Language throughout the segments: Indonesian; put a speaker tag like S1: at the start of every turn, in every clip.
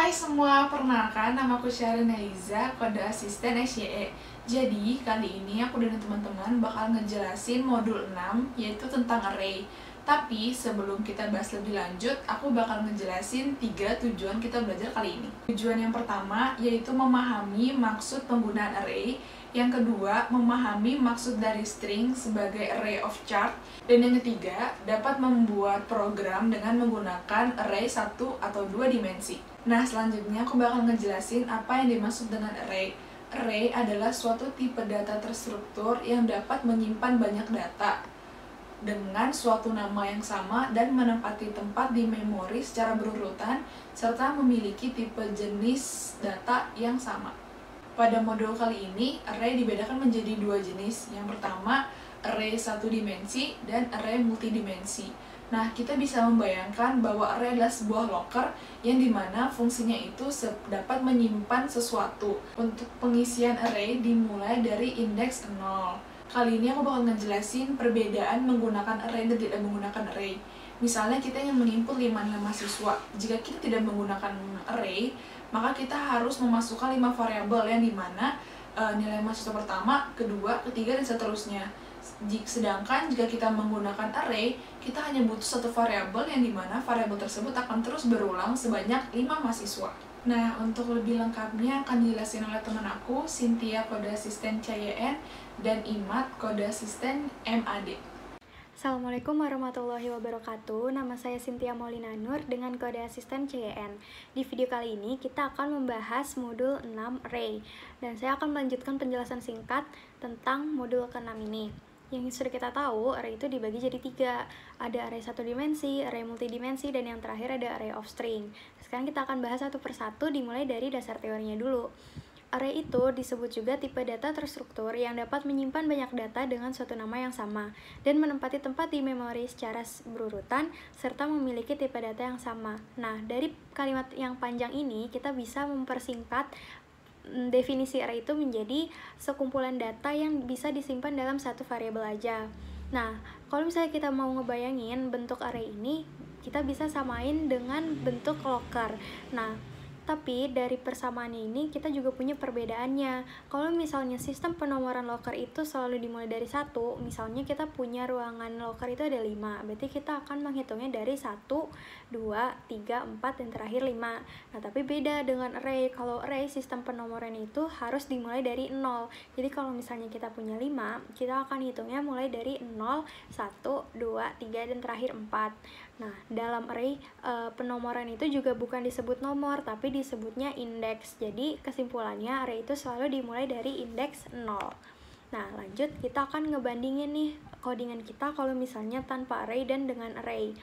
S1: Hai semua, perkenalkan namaku Syahrin Eliza, kode asisten SYE. Jadi, kali ini aku dan teman-teman bakal ngejelasin modul 6, yaitu tentang array. Tapi, sebelum kita bahas lebih lanjut, aku bakal ngejelasin 3 tujuan kita belajar kali ini. Tujuan yang pertama, yaitu memahami maksud penggunaan array. Yang kedua, memahami maksud dari string sebagai array of chart. Dan yang ketiga, dapat membuat program dengan menggunakan array 1 atau 2 dimensi. Nah, selanjutnya aku bakal ngejelasin apa yang dimaksud dengan array. Array adalah suatu tipe data terstruktur yang dapat menyimpan banyak data dengan suatu nama yang sama dan menempati tempat di memori secara berurutan, serta memiliki tipe jenis data yang sama. Pada modul kali ini, array dibedakan menjadi 2 jenis. Yang pertama, array 1 dimensi dan array multidimensi. Nah, kita bisa membayangkan bahwa array adalah sebuah locker yang dimana fungsinya itu dapat menyimpan sesuatu. Untuk pengisian array dimulai dari indeks 0. Kali ini aku bakal ngejelasin perbedaan menggunakan array dan tidak menggunakan array. Misalnya kita ingin menginput 5 nilai mahasiswa. Jika kita tidak menggunakan array, maka kita harus memasukkan 5 variabel yang dimana nilai mahasiswa pertama, kedua, ketiga, dan seterusnya. Sedangkan jika kita menggunakan array, kita hanya butuh satu variabel yang dimana variabel tersebut akan terus berulang sebanyak 5 mahasiswa. Nah, untuk lebih lengkapnya akan dijelasin oleh teman aku, Cynthia kode asisten CYN, dan Imat kode asisten MAD.
S2: Assalamualaikum warahmatullahi wabarakatuh. Nama saya Cynthia Maulina Nur dengan kode asisten CYN. Di video kali ini kita akan membahas modul 6 array. Dan saya akan melanjutkan penjelasan singkat tentang modul ke-6 ini. Yang sudah kita tahu, array itu dibagi jadi 3. Ada array 1 dimensi, array multidimensi, dan yang terakhir ada array of string. Sekarang kita akan bahas satu persatu dimulai dari dasar teorinya dulu. Array itu disebut juga tipe data terstruktur yang dapat menyimpan banyak data dengan suatu nama yang sama dan menempati tempat di memori secara berurutan serta memiliki tipe data yang sama. Nah, dari kalimat yang panjang ini kita bisa mempersingkat definisi array itu menjadi sekumpulan data yang bisa disimpan dalam satu variabel aja. Nah, kalau misalnya kita mau ngebayangin bentuk array ini, kita bisa samain dengan bentuk locker. Nah, tapi dari persamaannya ini kita juga punya perbedaannya. Kalau misalnya sistem penomoran locker itu selalu dimulai dari 1, misalnya kita punya ruangan locker itu ada 5, berarti kita akan menghitungnya dari 1, 2, 3, 4, dan terakhir 5. Nah, tapi beda dengan array. Kalau array sistem penomoran itu harus dimulai dari 0. Jadi kalau misalnya kita punya 5, kita akan hitungnya mulai dari 0, 1, 2, 3, dan terakhir 4. Nah, dalam array penomoran itu juga bukan disebut nomor, tapi disebutnya indeks. Jadi, kesimpulannya array itu selalu dimulai dari indeks 0. Nah, lanjut kita akan ngebandingin nih codingan kita kalau misalnya tanpa array dan dengan array.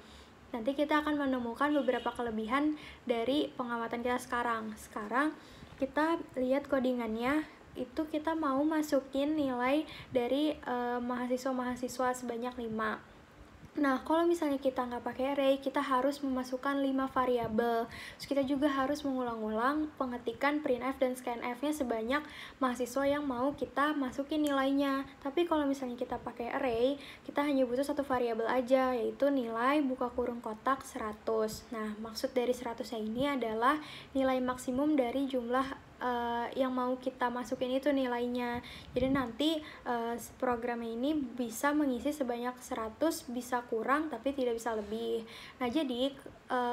S2: Nanti kita akan menemukan beberapa kelebihan dari pengamatan kita sekarang. Sekarang kita lihat codingannya, itu kita mau masukin nilai dari mahasiswa-mahasiswa sebanyak 5. Nah, kalau misalnya kita nggak pakai array, kita harus memasukkan 5 variabel. Terus kita juga harus mengulang-ulang pengetikan printf dan scanf-nya sebanyak mahasiswa yang mau kita masukin nilainya. Tapi kalau misalnya kita pakai array, kita hanya butuh satu variabel aja, yaitu nilai buka kurung kotak 100. Nah, maksud dari 100-nya ini adalah nilai maksimum dari jumlah yang mau kita masukin itu nilainya. Jadi nanti programnya ini bisa mengisi sebanyak 100, bisa kurang tapi tidak bisa lebih. Nah, jadi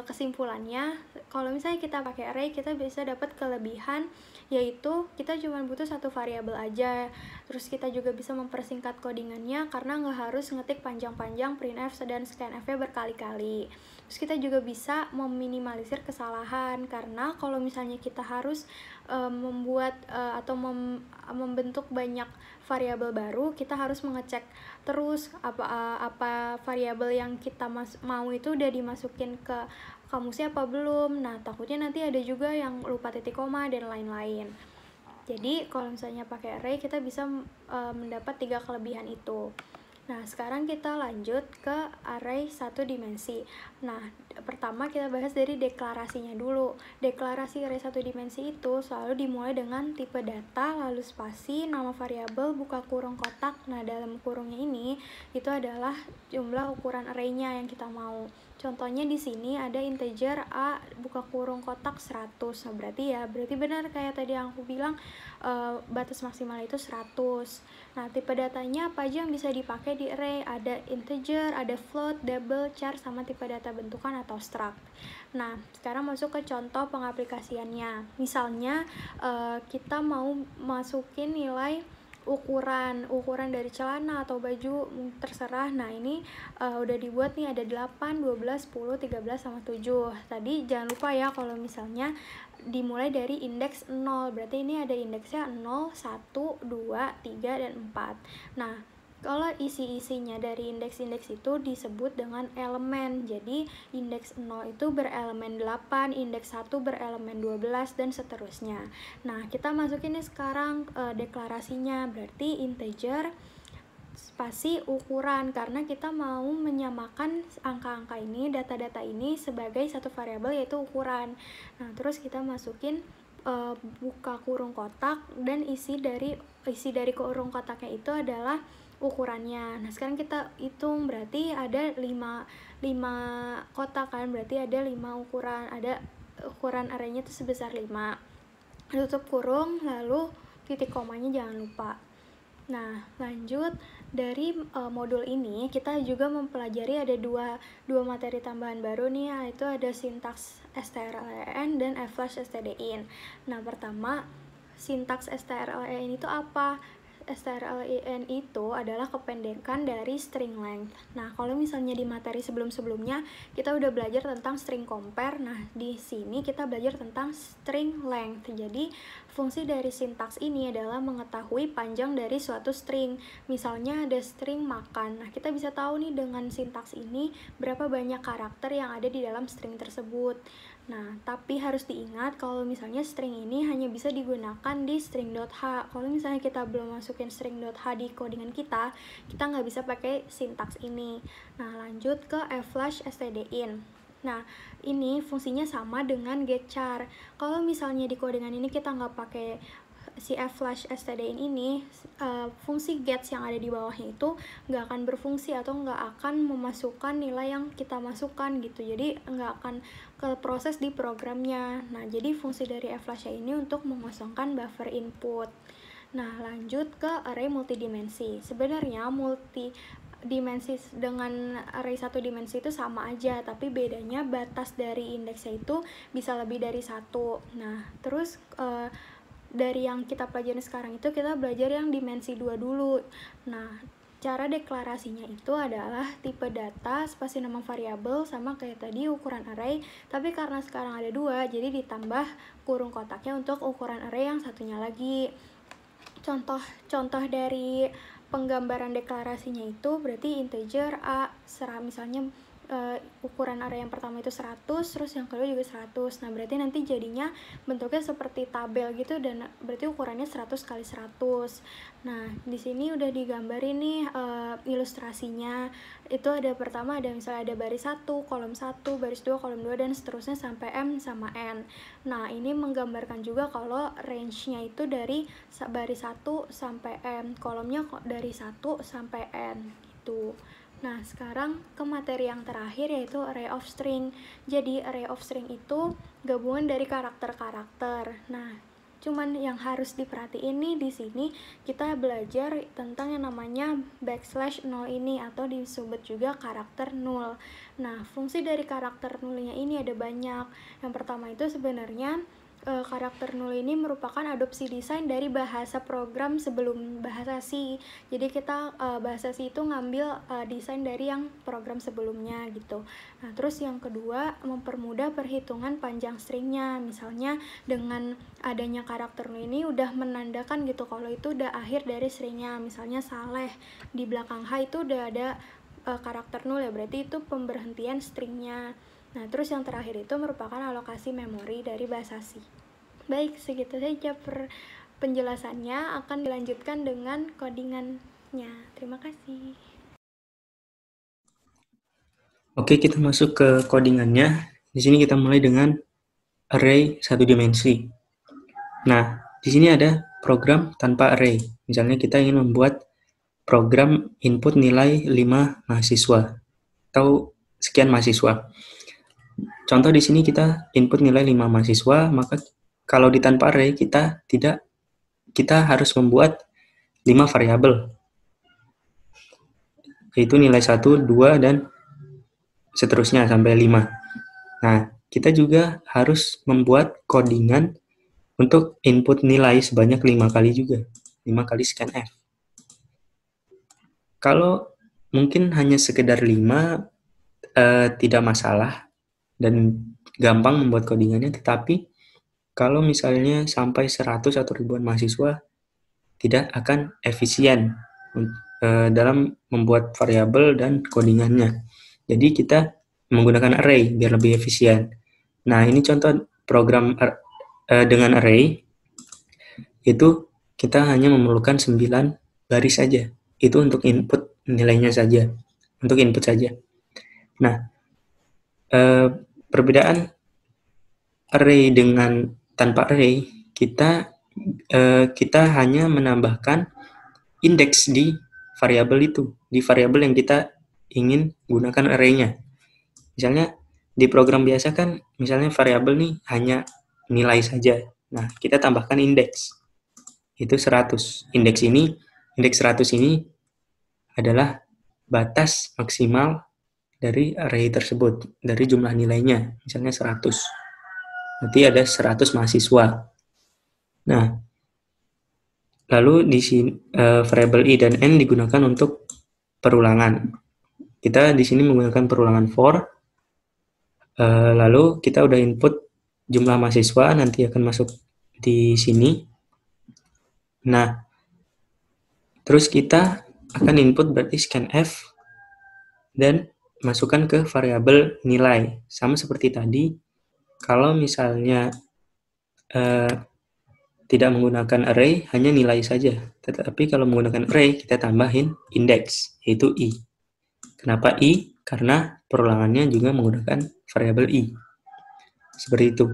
S2: kesimpulannya kalau misalnya kita pakai array, kita bisa dapat kelebihan, yaitu kita cuma butuh satu variabel aja. Terus kita juga bisa mempersingkat codingannya karena nggak harus ngetik panjang-panjang printf dan scanf-nya berkali-kali. Terus kita juga bisa meminimalisir kesalahan, karena kalau misalnya kita harus membuat atau membentuk banyak variabel baru, kita harus mengecek terus apa variabel yang kita mau itu udah dimasukin ke kamusnya apa belum. Nah, takutnya nanti ada juga yang lupa titik koma dan lain-lain. Jadi kalau misalnya pakai array, kita bisa mendapat 3 kelebihan itu. Nah, sekarang kita lanjut ke array 1 dimensi. Nah, pertama kita bahas dari deklarasinya dulu. Deklarasi array 1 dimensi itu selalu dimulai dengan tipe data, lalu spasi, nama variabel, buka kurung kotak. Nah, dalam kurungnya ini, itu adalah jumlah ukuran array-nya yang kita mau. Contohnya di sini ada integer A buka kurung kotak 100. Nah, berarti benar kayak tadi yang aku bilang, batas maksimal itu 100. Nah, tipe datanya apa aja yang bisa dipakai di array? Ada integer, ada float, double, char, sama tipe data bentukan atau struct. Nah, sekarang masuk ke contoh pengaplikasiannya. Misalnya kita mau masukin nilai ukuran dari celana atau baju, terserah. Nah, ini udah dibuat nih, ada 8, 12, 10, 13, sama 7. Tadi jangan lupa ya kalau misalnya dimulai dari indeks 0, berarti ini ada indeksnya 0, 1, 2, 3, dan 4. Nah, kalau isi-isinya dari indeks-indeks itu disebut dengan elemen. Jadi indeks 0 itu berelemen 8, indeks 1 berelemen 12, dan seterusnya. Nah, kita masukin nih sekarang deklarasinya. Berarti integer spasi ukuran, karena kita mau menyamakan angka-angka ini, data-data ini sebagai satu variabel, yaitu ukuran. Nah, terus kita masukin buka kurung kotak, dan isi dari kurung kotaknya itu adalah ukurannya. Nah, sekarang kita hitung, berarti ada 5 kotak kan, berarti ada 5 ukuran, ada ukuran arraynya itu sebesar 5. Tutup kurung, lalu titik komanya jangan lupa. Nah, lanjut dari modul ini kita juga mempelajari ada dua materi tambahan baru nih, yaitu ada sintaks strlen dan flash stdin. Nah, pertama, sintaks strlen itu apa? strlen itu adalah kependekan dari string length. Nah, kalau misalnya di materi sebelum-sebelumnya kita udah belajar tentang string compare. Nah, di sini kita belajar tentang string length. Jadi, fungsi dari sintaks ini adalah mengetahui panjang dari suatu string. Misalnya ada string makan. Nah, kita bisa tahu nih dengan sintaks ini berapa banyak karakter yang ada di dalam string tersebut. Nah, tapi harus diingat kalau misalnya string ini hanya bisa digunakan di string.h. Kalau misalnya kita belum masukin string.h di codingan kita nggak bisa pakai sintaks ini. Nah, lanjut ke flash stdin. Nah, ini fungsinya sama dengan getchar. Kalau misalnya di codingan ini kita nggak pakai si flash stdin ini, fungsi gets yang ada di bawahnya itu nggak akan berfungsi atau nggak akan memasukkan nilai yang kita masukkan gitu. Jadi nggak akan ke proses di programnya. Nah, jadi fungsi dari flash ini untuk mengosongkan buffer input. Nah, lanjut ke array multidimensi. Sebenarnya multidimensi dengan array satu dimensi itu sama aja, tapi bedanya batas dari indeksnya itu bisa lebih dari 1. Nah, terus dari yang kita pelajari sekarang itu kita belajar yang dimensi 2 dulu. Nah, cara deklarasinya itu adalah tipe data, spasi nama variabel, sama kayak tadi ukuran array, tapi karena sekarang ada 2, jadi ditambah kurung kotaknya untuk ukuran array yang satunya lagi. Contoh dari penggambaran deklarasinya itu berarti integer A, misalnya ukuran array yang pertama itu 100, terus yang kedua juga 100. Nah, berarti nanti jadinya bentuknya seperti tabel gitu, dan berarti ukurannya 100 kali 100. Nah, di sini udah digambarin nih ilustrasinya. Itu ada pertama, ada misalnya ada baris 1, kolom 1, baris 2, kolom 2, dan seterusnya sampai M sama N. Nah, ini menggambarkan juga kalau range-nya itu dari baris 1 sampai M, kolomnya dari 1 sampai N gitu. Nah, sekarang ke materi yang terakhir, yaitu array of string. Jadi, array of string itu gabungan dari karakter-karakter. Nah, cuman yang harus diperhatiin nih di sini, kita belajar tentang yang namanya \0 ini, atau disebut juga karakter null. Nah, fungsi dari karakter nullnya ini ada banyak. Yang pertama itu sebenarnya karakter null ini merupakan adopsi desain dari bahasa program sebelum bahasa C. Jadi kita bahasa C itu ngambil desain dari yang program sebelumnya gitu. Nah, terus yang kedua, mempermudah perhitungan panjang stringnya. Misalnya dengan adanya karakter null ini udah menandakan gitu kalau itu udah akhir dari stringnya. Misalnya Saleh, di belakang H itu udah ada karakter null ya, berarti itu pemberhentian stringnya. Nah, terus yang terakhir itu merupakan alokasi memori dari bahasa C. Baik, segitu saja penjelasannya. Akan dilanjutkan dengan codingannya. Terima kasih.
S3: Oke, kita masuk ke codingannya. Di sini kita mulai dengan array satu dimensi. Nah, di sini ada program tanpa array. Misalnya kita ingin membuat program input nilai 5 mahasiswa atau sekian mahasiswa. Contoh di sini kita input nilai 5 mahasiswa, maka kalau di tanpa array kita harus membuat 5 variabel, yaitu nilai 1, 2, dan seterusnya sampai 5. Nah, kita juga harus membuat codingan untuk input nilai sebanyak 5 kali juga, 5 kali scanf. Kalau mungkin hanya sekedar 5, tidak masalah dan gampang membuat codingannya, tetapi kalau misalnya sampai 100 atau ribuan mahasiswa, tidak akan efisien dalam membuat variabel dan codingannya. Jadi kita menggunakan array biar lebih efisien. Nah, ini contoh program dengan array, itu kita hanya memerlukan 9 baris saja. Itu untuk input nilainya saja, untuk input saja. Nah, perbedaan array dengan tanpa array, kita hanya menambahkan indeks di variabel itu, di variabel yang kita ingin gunakan array-nya. Misalnya di program biasa kan, misalnya variabel nih hanya nilai saja. Nah, kita tambahkan indeks. Itu 100. Indeks 100 ini adalah batas maksimal dari array tersebut, dari jumlah nilainya, misalnya 100. Nanti ada 100 mahasiswa. Nah, lalu di sini variabel i dan n digunakan untuk perulangan. Kita di sini menggunakan perulangan for. Lalu kita udah input jumlah mahasiswa, nanti akan masuk di sini. Nah, terus kita akan input berarti scanf dan masukkan ke variabel nilai. Sama seperti tadi, kalau misalnya tidak menggunakan array, hanya nilai saja. Tetapi kalau menggunakan array, kita tambahin indeks, yaitu i. Kenapa i? Karena perulangannya juga menggunakan variabel i. Seperti itu.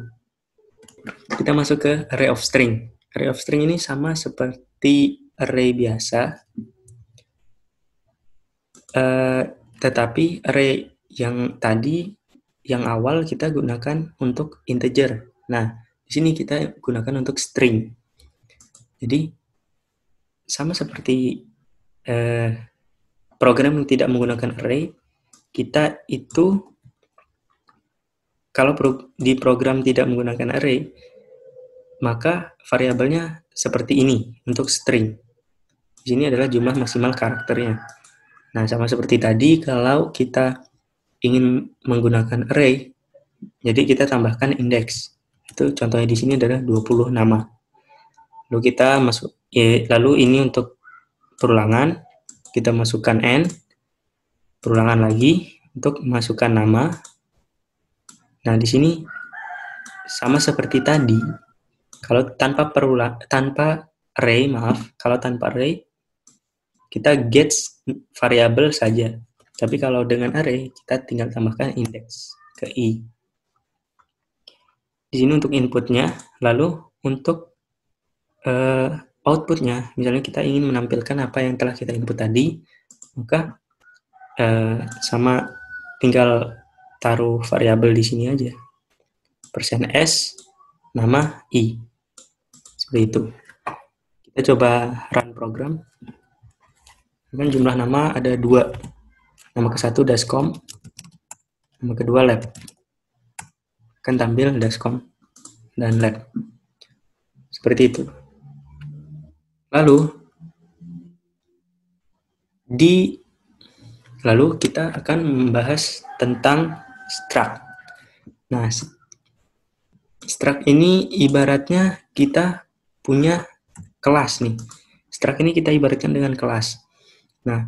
S3: Kita masuk ke array of string. Array of string ini sama seperti array biasa, tetapi array yang tadi, yang awal kita gunakan untuk integer. Nah, di sini kita gunakan untuk string. Jadi, sama seperti program yang tidak menggunakan array, kita itu, kalau di program tidak menggunakan array, maka variabelnya seperti ini, untuk string. Di sini adalah jumlah maksimal karakternya. Nah, sama seperti tadi, kalau kita ingin menggunakan array, jadi kita tambahkan indeks. Itu contohnya di sini adalah 20 nama. Lalu kita lalu ini untuk perulangan, kita masukkan n, perulangan lagi untuk masukkan nama. Nah, di sini sama seperti tadi. Kalau tanpa array, kalau tanpa array kita get variabel saja. Tapi kalau dengan array, kita tinggal tambahkan indeks ke i. Di sini untuk inputnya, lalu untuk outputnya, misalnya kita ingin menampilkan apa yang telah kita input tadi, maka sama tinggal taruh variabel di sini aja. %s, nama i. Seperti itu. Kita coba run program. Kan jumlah nama ada 2. Nama ke-1 dascom, nama kedua lab. Kan tampil dascom dan lab. Seperti itu. Lalu kita akan membahas tentang struct. Nah, struct ini ibaratnya kita punya kelas nih. Struct ini kita ibaratkan dengan kelas. Nah,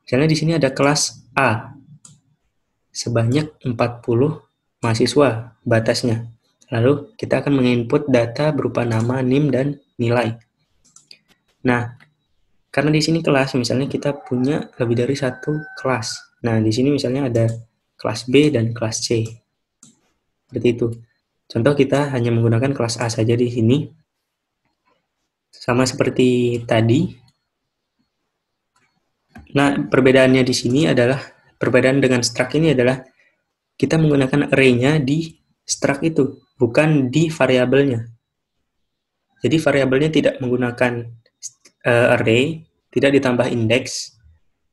S3: misalnya di sini ada kelas A. Sebanyak 40 mahasiswa batasnya. Lalu kita akan menginput data berupa nama, NIM, dan nilai. Nah, karena di sini kelas, misalnya kita punya lebih dari satu kelas. Nah, di sini misalnya ada kelas B dan kelas C. Seperti itu. Contoh kita hanya menggunakan kelas A saja di sini. Sama seperti tadi. Nah, perbedaannya di sini adalah, perbedaan dengan struct ini adalah kita menggunakan array-nya di struct itu, bukan di variabelnya. Jadi variabelnya tidak menggunakan array, tidak ditambah indeks,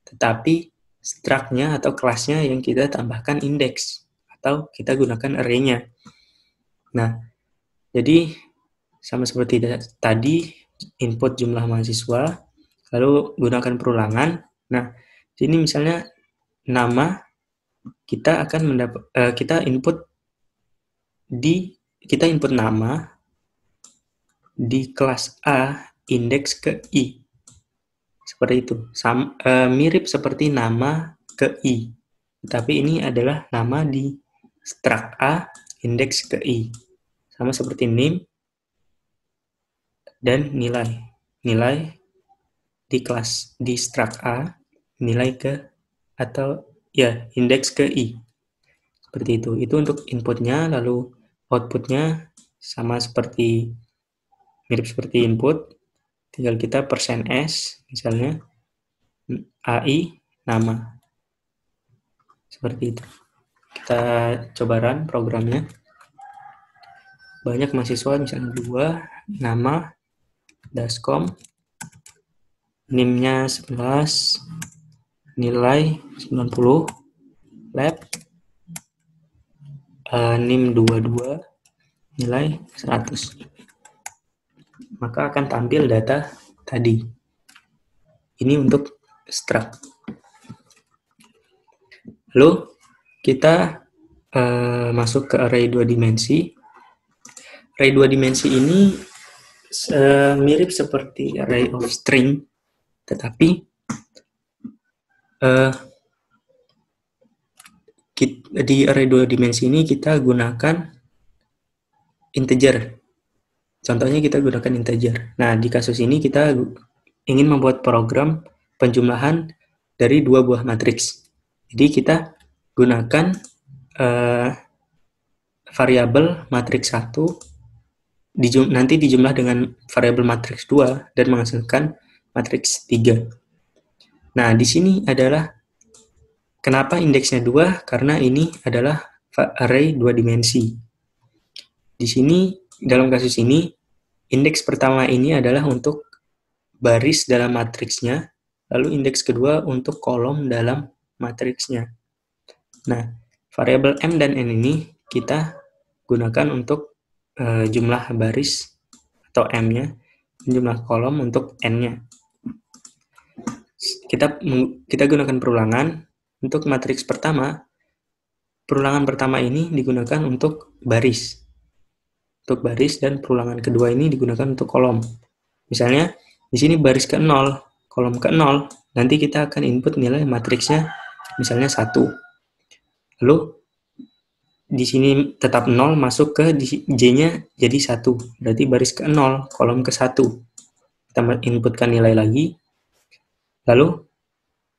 S3: tetapi struct-nya atau kelasnya yang kita tambahkan indeks, atau kita gunakan array-nya. Nah, jadi sama seperti tadi, input jumlah mahasiswa, lalu gunakan perulangan. Nah, sini misalnya nama, kita akan kita input nama di kelas A indeks ke I. Seperti itu. Mirip seperti nama ke I. Tapi ini adalah nama di struct A indeks ke I. Sama seperti name dan nilai. Nilai di kelas di struct A, nilai ke atau ya indeks ke I. Seperti itu. Itu untuk inputnya, lalu outputnya sama seperti mirip seperti input, tinggal kita %s misalnya AI nama. Seperti itu. Kita coba run programnya. Banyak mahasiswa misalnya 2, nama dascom, NIM-nya 11, nilai 90, lab NIM 22, nilai 100. Maka akan tampil data tadi. Ini untuk struct. Lalu kita masuk ke array 2 dimensi. Array 2 dimensi ini mirip seperti array of string, tetapi di array 2 dimensi ini kita gunakan integer. Contohnya kita gunakan integer. Nah, di kasus ini kita ingin membuat program penjumlahan dari 2 buah matriks. Jadi kita gunakan variabel matriks 1, nanti dijumlah dengan variabel matriks 2 dan menghasilkan matriks 3. Nah, di sini adalah kenapa indeksnya 2? Karena ini adalah array 2 dimensi. Di sini, dalam kasus ini, indeks pertama ini adalah untuk baris dalam matriksnya, lalu indeks kedua untuk kolom dalam matriksnya. Nah, variabel M dan N ini kita gunakan untuk jumlah baris atau M-nya, jumlah kolom untuk N-nya. Kita gunakan perulangan untuk matriks pertama. Perulangan pertama ini digunakan untuk baris. Untuk baris, dan perulangan kedua ini digunakan untuk kolom. Misalnya, di sini baris ke 0, kolom ke 0, nanti kita akan input nilai matriksnya misalnya 1. Lalu, di sini tetap 0, masuk ke J-nya jadi 1. Berarti baris ke 0, kolom ke 1. Kita inputkan nilai lagi. Lalu,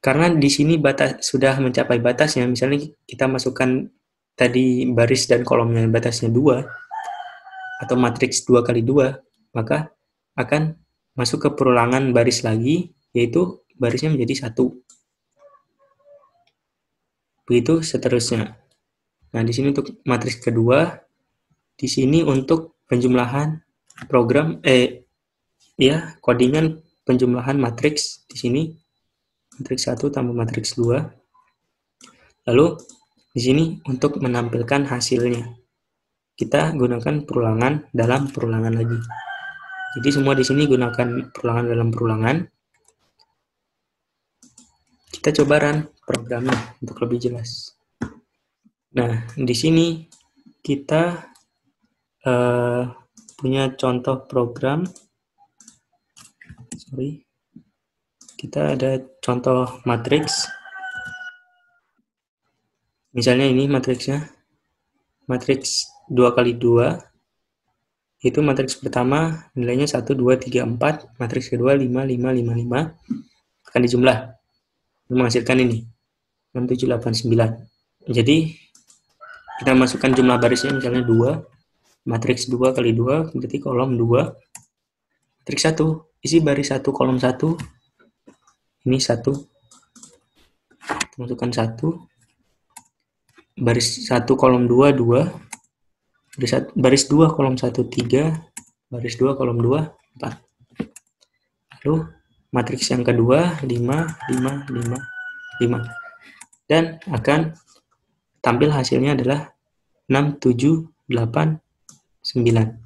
S3: karena di sini sudah mencapai batasnya, misalnya kita masukkan tadi baris dan kolomnya batasnya 2, atau matriks 2 kali 2, maka akan masuk ke perulangan baris lagi, yaitu barisnya menjadi 1. Begitu seterusnya. Nah, di sini untuk matriks kedua, di sini untuk penjumlahan program, codingan penjumlahan matriks di sini, matriks 1 tambah matriks 2. Lalu, di sini untuk menampilkan hasilnya, kita gunakan perulangan dalam perulangan lagi. Jadi semua di sini gunakan perulangan dalam perulangan. Kita coba run programnya untuk lebih jelas. Nah, di sini kita punya contoh program. Kita ada contoh matriks. Misalnya ini matriksnya. Matriks 2 kali 2, itu matriks pertama nilainya 1, 2, 3, 4, matriks kedua 5, 5, 5, 5, akan dijumlah, menghasilkan ini, 6, 7, 8, 9. Jadi, kita masukkan jumlah barisnya misalnya 2, matriks 2 kali 2, berarti kolom 2, matriks 1, isi baris 1, kolom 1, ini 1, masukkan 1, baris 1 kolom 2 2, baris 2 kolom 1 3, baris 2 kolom 2 4. Lalu matriks yang kedua 5 5 5 5. Dan akan tampil hasilnya adalah 6 7 8 9.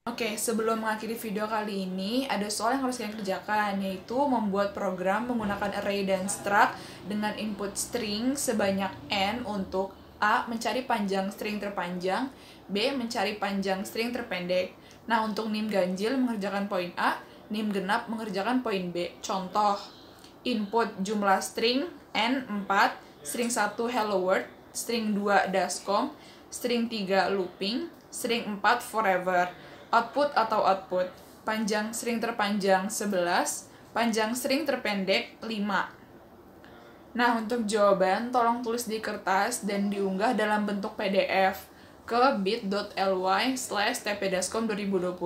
S1: Oke, sebelum mengakhiri video kali ini, ada soal yang harus kalian kerjakan, yaitu membuat program menggunakan array dan struct dengan input string sebanyak n untuk A. Mencari panjang string terpanjang, B. Mencari panjang string terpendek. Nah, untuk nim ganjil mengerjakan poin A, nim genap mengerjakan poin B. Contoh, input jumlah string n 4, string 1 hello world, string 2 dascom, string 3 looping, string 4 forever. Output atau output, panjang string terpanjang 11, panjang string terpendek 5. Nah, untuk jawaban tolong tulis di kertas dan diunggah dalam bentuk PDF ke bit.ly/tpdascom 2020.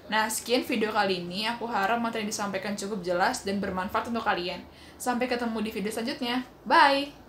S1: Nah, sekian video kali ini. Aku harap materi yang disampaikan cukup jelas dan bermanfaat untuk kalian. Sampai ketemu di video selanjutnya. Bye!